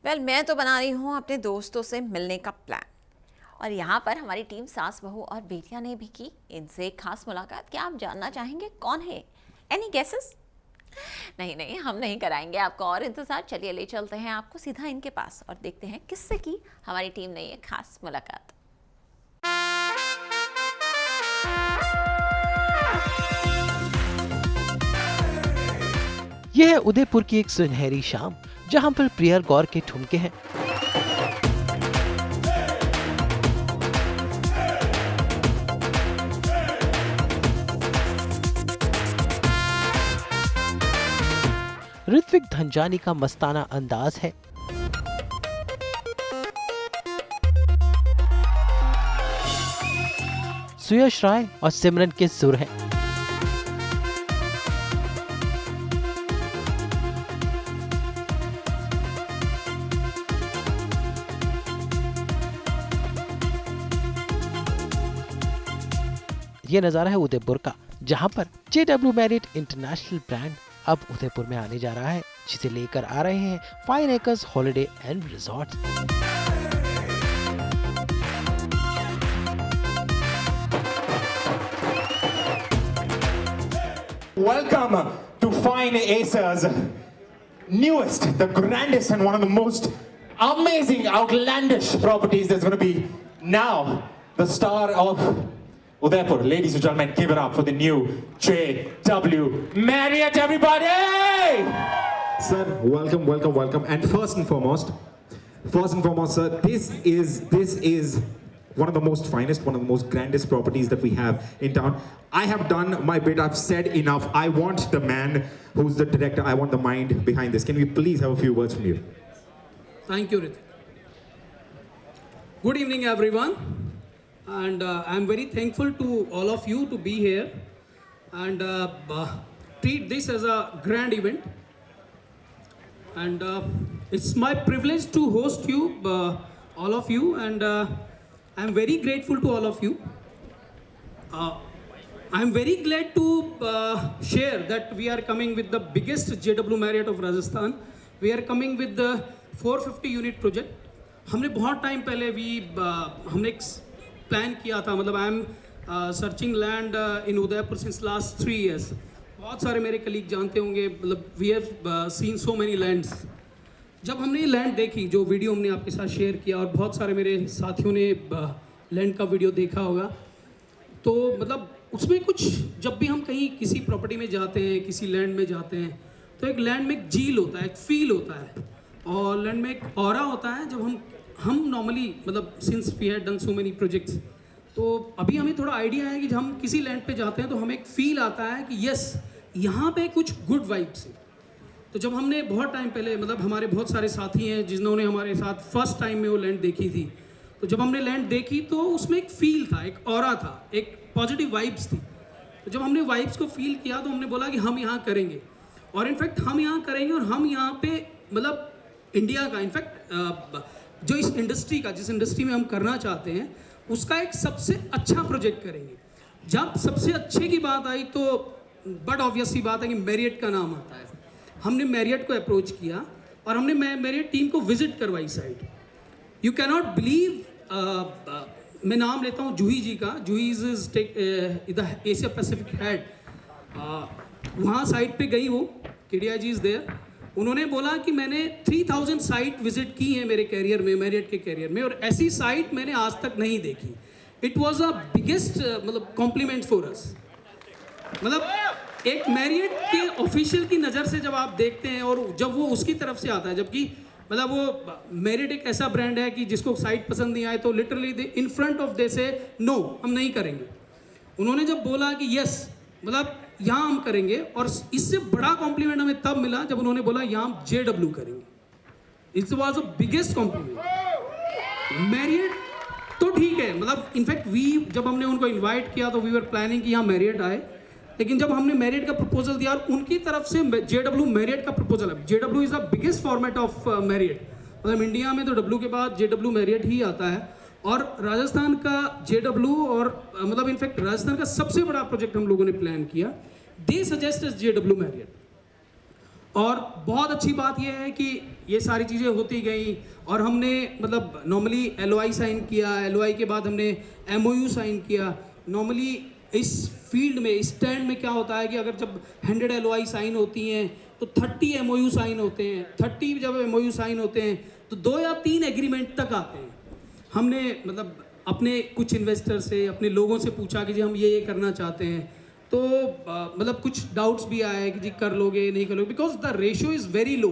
मैं तो बना रही हूँ अपने दोस्तों से मिलने का प्लान। और यहाँ पर हमारी टीम सास बहू और बेटियाँ ने भी की इनसे एक खास मुलाकात। क्या आप जानना चाहेंगे कौन है? Any guesses? नहीं नहीं, हम नहीं कराएंगे आपको और इंतजार। चलिए ले चलते हैं आपको सीधा इनके पास और देखते हैं किससे की हमारी टीम ने ये खास मुलाकात। यह है उदयपुर की एक सुनहरी शाम जहां पर प्रियर गौर के ठुमके हैं। ऋत्विक धनजानी का मस्ताना अंदाज है। सुयश राय और सिमरन के सुर हैं। ये नजारा है उदयपुर का, जहां पर JW Marriott इंटरनेशनल ब्रांड अब उदयपुर में आने जा रहा है, जिसे लेकर आ रहे हैं fine acres holiday and resort. Welcome to Fine Acres, newest, the grandest, and one of the most amazing, outlandish properties that's going to be now the star of Udaipur. Ladies and gentlemen, give it up for the new JW Marriott, everybody! Sir, welcome, welcome, welcome. And first and foremost, sir, this is one of the most finest, one of the most grandest properties that we have in town. I have done my bit. I've said enough. I want the man who's the director. I want the mind behind this. Can we please have a few words from you? Thank you, Ritik. Good evening, everyone. And I'm very thankful to all of you to be here and treat this as a grand event. And it's my privilege to host you, all of you, and I'm very grateful to all of you. I'm very glad to share that we are coming with the biggest JW Marriott of Rajasthan. We are coming with the 450 unit project. हमने बहुत time पहले भी हमने एक plan किया था, मतलब I am searching land in Udaipur since last 3 years. बहुत सारे मेरे कलीग जानते होंगे, मतलब we have seen so many lands. जब हमने ये लैंड देखी, जो वीडियो हमने आपके साथ शेयर किया और बहुत सारे मेरे साथियों ने लैंड का वीडियो देखा होगा, तो मतलब उसमें कुछ, जब भी हम कहीं किसी प्रॉपर्टी में जाते हैं, किसी लैंड में जाते हैं, तो एक लैंड में एक झील होता है, एक फील होता है, और लैंड में एक ऑरा होता है. जब हम नॉर्मली, मतलब since we had done so many projects, तो अभी हमें थोड़ा आइडिया है कि जब हम किसी लैंड पे जाते हैं तो हमें एक फील आता है कि यस, यहाँ पे कुछ गुड वाइब्स है. तो जब हमने बहुत टाइम पहले, मतलब हमारे बहुत सारे साथी हैं जिन्होंने हमारे साथ फर्स्ट टाइम में वो लैंड देखी थी, तो जब हमने लैंड देखी तो उसमें एक फील था, एक ऑरा था, एक पॉजिटिव वाइब्स थी. तो जब हमने वाइब्स को फील किया तो हमने बोला कि हम यहाँ करेंगे, और इनफैक्ट हम यहाँ करेंगे, और हम यहाँ पे मतलब इंडिया का, इनफैक्ट जो इस इंडस्ट्री का, जिस इंडस्ट्री में हम करना चाहते हैं, उसका एक सबसे अच्छा प्रोजेक्ट करेंगे. जब सबसे अच्छे की बात आई तो बट ऑब्वियस सी बात है कि मैरियट का नाम आता है. हमने मैरियट को अप्रोच किया और हमने मैरियट टीम को विजिट करवाई site. You can not believe, मैं नाम लेता हूँ जूही जी का. Juhi is the Asia Pacific head. वहाँ साइट पे गई वो, केडिया जी इज़ देयर. उन्होंने बोला कि मैंने 3000 साइट विजिट की है मेरे कैरियर में, मैरियट के कैरियर में, और ऐसी साइट मैंने आज तक नहीं देखी. इट वॉज अ बिगेस्ट, मतलब कॉम्प्लीमेंट फॉर अस. मतलब एक मैरियट के ऑफिशियल की नज़र से जब आप देखते हैं और जब वो उसकी तरफ से आता है, जबकि मतलब वो मैरियट एक ऐसा ब्रांड है कि जिसको साइट पसंद नहीं आए तो literally they in front of they say no, हम नहीं करेंगे. उन्होंने जब बोला कि यस, मतलब यहाँ हम करेंगे, और इससे बड़ा कॉम्प्लीमेंट हमें तब मिला जब उन्होंने बोला यहाँ हम JW करेंगे. It was a biggest complement. Marriott तो ठीक है, मतलब इनफैक्ट जब हमने उनको इन्वाइट किया तो वी वर प्लानिंग कि यहाँ मैरियट आए, लेकिन जब हमने मैरियट का प्रपोजल दिया और उनकी तरफ से JW मैरियट का प्रपोजल है. JW is the biggest format of Marriott, मतलब इंडिया में तो W के बाद JW मैरियट ही आता है, और राजस्थान का JW, और मतलब इनफैक्ट राजस्थान का सबसे बड़ा प्रोजेक्ट हम लोगों ने प्लान किया. दे सजेस्ट एज JW मैरियट. और बहुत अच्छी बात यह है कि ये सारी चीज़ें होती गई और हमने मतलब नॉर्मली LOI साइन किया, LOI के बाद हमने MOU साइन किया। नॉर्मली इस फील्ड में, इस स्टैंड में क्या होता है कि अगर जब 100 LOI साइन होती हैं तो 30 MOU साइन होते हैं। 30 जब MOU साइन होते हैं तो 2 या 3 एग्रीमेंट तक आते हैं। हमने मतलब अपने कुछ इन्वेस्टर से, अपने लोगों से पूछा कि जी हम ये करना चाहते हैं, तो मतलब कुछ डाउट्स भी आए कि जी कर लोगे नहीं कर लोगे, because the ratio is very low.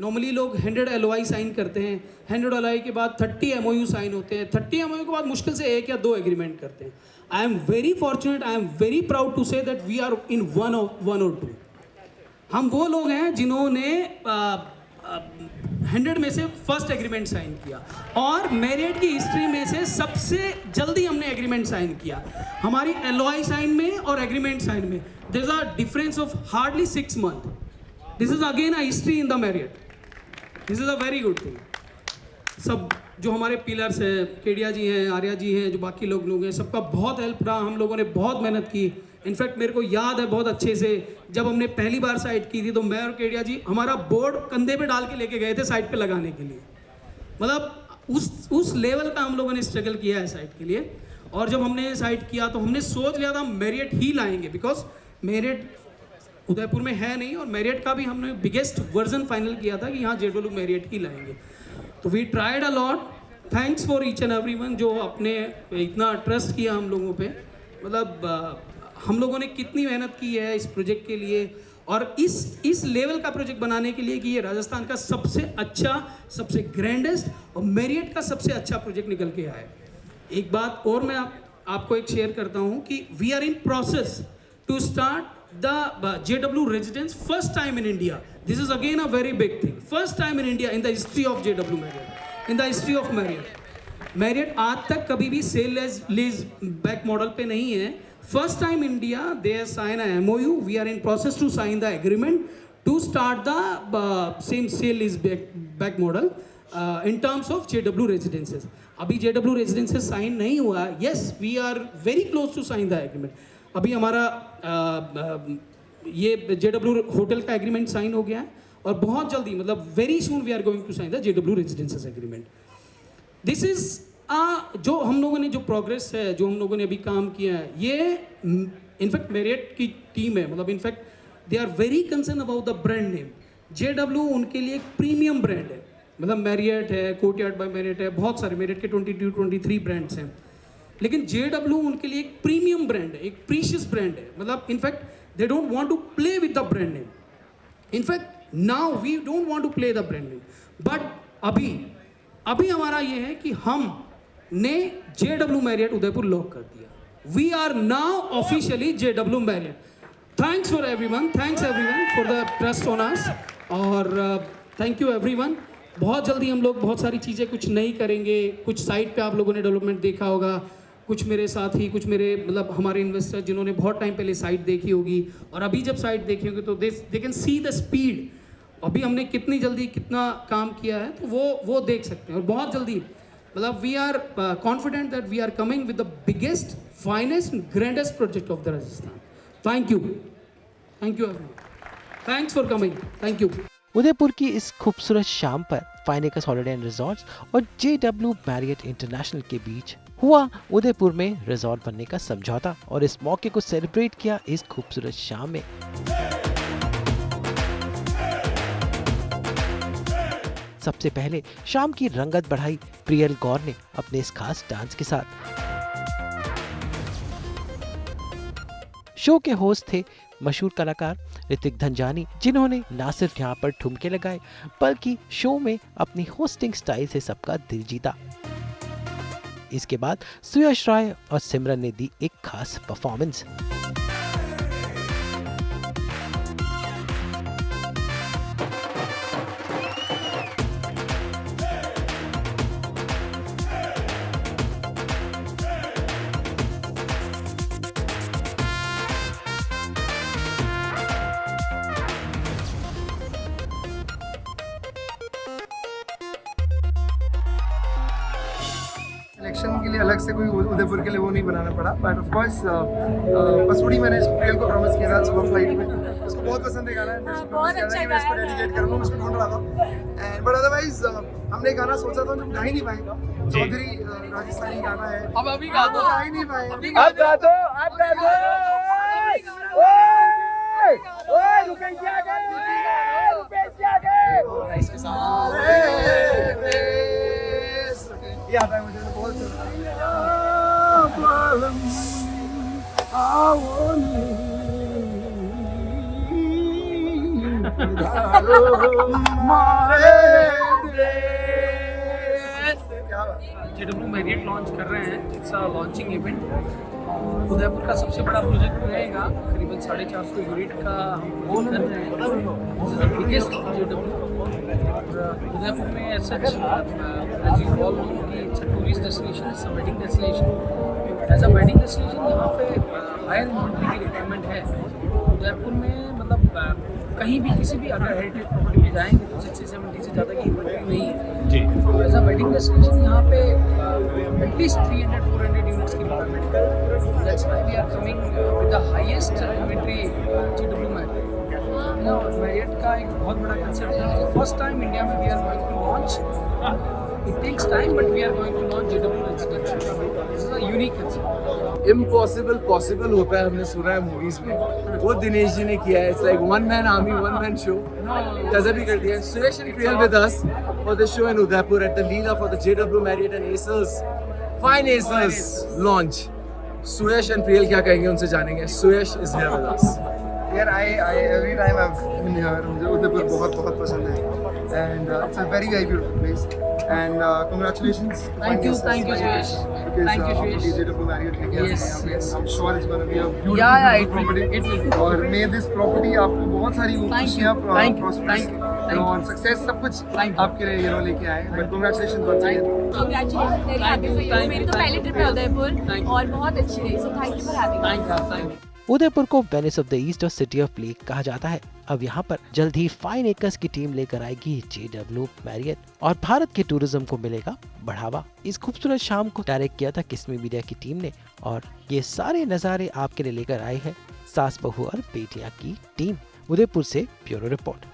Normally लोग 100 LOI साइन करते हैं, 100 LOI के बाद 30 MOU साइन होते हैं, 30 MOU के बाद मुश्किल से 1 या 2 एग्रीमेंट करते हैं। I am very fortunate, I am very proud to say that we are in one or two. हम वो लोग हैं जिन्होंने 100 में से फर्स्ट एग्रीमेंट साइन किया और मेरिट की हिस्ट्री में से सबसे जल्दी हमने एग्रीमेंट साइन किया। हमारी LOI साइन में और एग्रीमेंट साइन में there is a difference of hardly 6 month. This is again a history in the merit. This is a very good thing. सब जो हमारे पिलर्स हैं, केडिया जी हैं, आर्या जी हैं, जो बाकी लोग हैं, सबका बहुत हेल्प रहा। हम लोगों ने बहुत मेहनत की। इनफैक्ट मेरे को याद है बहुत अच्छे से, जब हमने पहली बार साइट की थी तो मैं और केडिया जी हमारा बोर्ड कंधे पे डाल के लेके गए थे साइट पे लगाने के लिए। मतलब उस लेवल का हम लोगों ने स्ट्रगल किया है साइट के लिए। और जब हमने साइट किया तो हमने सोच लिया था मेरिट ही लाएंगे, बिकॉज मेरिट उदयपुर में है नहीं और मेरिट का भी हमने बिगेस्ट वर्जन फाइनल किया था कि यहाँ JW मेरिट ही लाएंगे। तो we tried a lot. Thanks for each and everyone जो अपने इतना ट्रस्ट किया हम लोगों पे। मतलब हम लोगों ने कितनी मेहनत की है इस प्रोजेक्ट के लिए और इस लेवल का प्रोजेक्ट बनाने के लिए कि ये राजस्थान का सबसे अच्छा, सबसे ग्रैंडेस्ट और मेरिट का सबसे अच्छा प्रोजेक्ट निकल के आया है। एक बात और मैं आपको एक शेयर करता हूँ कि we are in process to start the JW residence first time in India. This is again a very big thing. First time in India in the history of JW Marriott, in the history of Marriott. Marriott आज तक कभी भी cell lease back model पे नहीं है। First time India they sign a MOU. We are in process to sign the agreement to start the same sale lease back model in terms of JW residences. अभी JW residences sign नहीं हुआ। Yes, we are very close to sign the agreement. अभी हमारा ये JW hotel का agreement sign हो गया है और बहुत जल्दी मतलब very soon we are going to sign the JW residences agreement. This is जो हम लोगों ने जो प्रोग्रेस है, जो हम लोगों ने अभी काम किया है, ये इनफैक्ट मेरिट की टीम है। मतलब in fact they are very concern about the brand name. JW उनके लिए एक प्रीमियम ब्रांड है। मतलब मैरियट है, कोर्टयार्ड बाय मैरियट है, बहुत सारे मेरिट के 22-23 ब्रांड्स हैं, लेकिन JW उनके लिए एक प्रीमियम ब्रांड है, एक प्रीशियस ब्रांड है। मतलब in fact they don't want to play with the brand name. In fact now we don't want to play the brand name, but अभी हमारा ये है कि हमने JW मैरियट उदयपुर लॉक कर दिया। We are now officially JW Marriott. Thanks for everyone, thanks everyone for the trust on us और thank you everyone. बहुत जल्दी हम लोग बहुत सारी चीज़ें कुछ नई करेंगे। कुछ साइट पे आप लोगों ने डेवलपमेंट देखा होगा, कुछ मेरे साथी, कुछ मेरे मतलब हमारे इन्वेस्टर जिन्होंने बहुत टाइम पहले साइट देखी होगी और अभी जब साइट देखी होगी तो they can see the speed. अभी हमने कितनी जल्दी कितना काम किया है तो वो देख सकते हैं। और बहुत जल्दी मतलब we are confident that we are coming with the biggest, finest, grandest project of the Rajasthan. Thank you everyone, thanks for coming, thank you. Udaipur की इस खूबसूरत शाम पर fine acres holiday and resorts और JW मैरियट इंटरनेशनल के बीच हुआ उदयपुर में रिजॉर्ट बनने का समझौता और इस मौके को सेलिब्रेट किया इस खूबसूरत शाम में। सबसे पहले शाम की रंगत बढ़ाई प्रियल गौर ने अपने इस खास डांस के साथ। शो के होस्ट थे मशहूर कलाकार ऋतिक धनजानी, जिन्होंने ना सिर्फ यहाँ पर ठुमके लगाए बल्कि शो में अपनी होस्टिंग स्टाइल से सबका दिल जीता। इसके बाद सुयश राय और सिमरन ने दी एक खास परफॉर्मेंस। सिलेक्शन के लिए अलग से कोई उदयपुर के लिए वो नहीं बनाना पड़ा, बट ऑफ कोर्स पसूड़ी मैंने प्रियल को प्रॉमिस किया था सुबह फ्लाइट में, उसको बहुत पसंद है गाना। हाँ, बहुत अच्छा मैं इसको गाया डेडिकेट था। करूंगा, उसको ढूंढ रहा था। बट अदरवाइज हमने गाना सोचा था जो गा ही नहीं पाए। चौधरी राजस्थानी गाना है, अब अभी गा दो, गा ही नहीं पाए। अभी गा दो। ये आता है मुझे तो बहुत JW मैरियट लॉन्च कर रहे हैं। इट्स अ लॉन्चिंग इवेंट और उदयपुर का सबसे बड़ा प्रोजेक्ट रहेगा। करीबन 450 यूनिट का हम गोल कर रहे हैं, बिगेस्ट JW। और उदयपुर में such as you all know कि it's a tourist destination, it's a wedding destination. As a wedding destination यहाँ पे हायर इन्वेंट्री की रिक्वायरमेंट है। उदयपुर में मतलब कहीं भी किसी भी अगर हेरिटेज प्रॉपर्टी में जाएंगे तो 60-70 से ज़्यादा की इन्वेंट्री नहीं है जी। तो एज अ वेडिंग डेस्टिनेशन यहाँ पे एटलीस्ट 300-400 यूनिट्स की रिक्वायरमेंट है। That's why we are coming with the highest inventory JW Marriott का एक बहुत बड़ा कंसेप्ट है। फर्स्ट टाइम इंडिया में we are going to launch. It takes time, but we are going to launch JW Residential. This is a unique concept. Impossible possible होता है, हमने सुना है मूवीज में। वो दिनेश जी ने किया है। It's like one man army, one man show. गजब ही कर दिया। Suyash and Priyal with us for the show in Udaipur at the Leela for the JW Marriott and acers fine acers launch. Suyash and Priyal क्या कहेंगे, उनसे जानेंगे। Suyash is here with us. यार I every time I've been here, मुझे उदयपुर बहुत बहुत पसंद है and it's a very very beautiful place and congratulations. Thank you, Suresh. Thank you, Suresh. JW Marriott लेके आए हैं Yes, यहाँ पे। yes. I'm sure it's going to be a beautiful, Yeah, beautiful property. it will. और may this property आपको बहुत सारी खुशियाँ thank you, prosperous, thank you. और success सब कुछ Thank you. आपके लिए लेके आए। But congratulations once again. Congratulations, very happy for you. मेरी तो पहली ट्रिप है उदयपुर और बहुत अच्छी रही, so thank you for having us. Thank you. Udaipur को वेनिस ऑफ द ईस्ट और सिटी ऑफ प्ले कहा जाता है। अब यहाँ पर जल्द ही फाइन एकर्स की टीम लेकर आएगी JW मैरियट और भारत के टूरिज्म को मिलेगा बढ़ावा। इस खूबसूरत शाम को डायरेक्ट किया था किस्मी मीडिया की टीम ने और ये सारे नज़ारे आपके लिए लेकर आए हैं सास बहू और बेटियां की टीम। उदयपुर से ब्यूरो रिपोर्ट।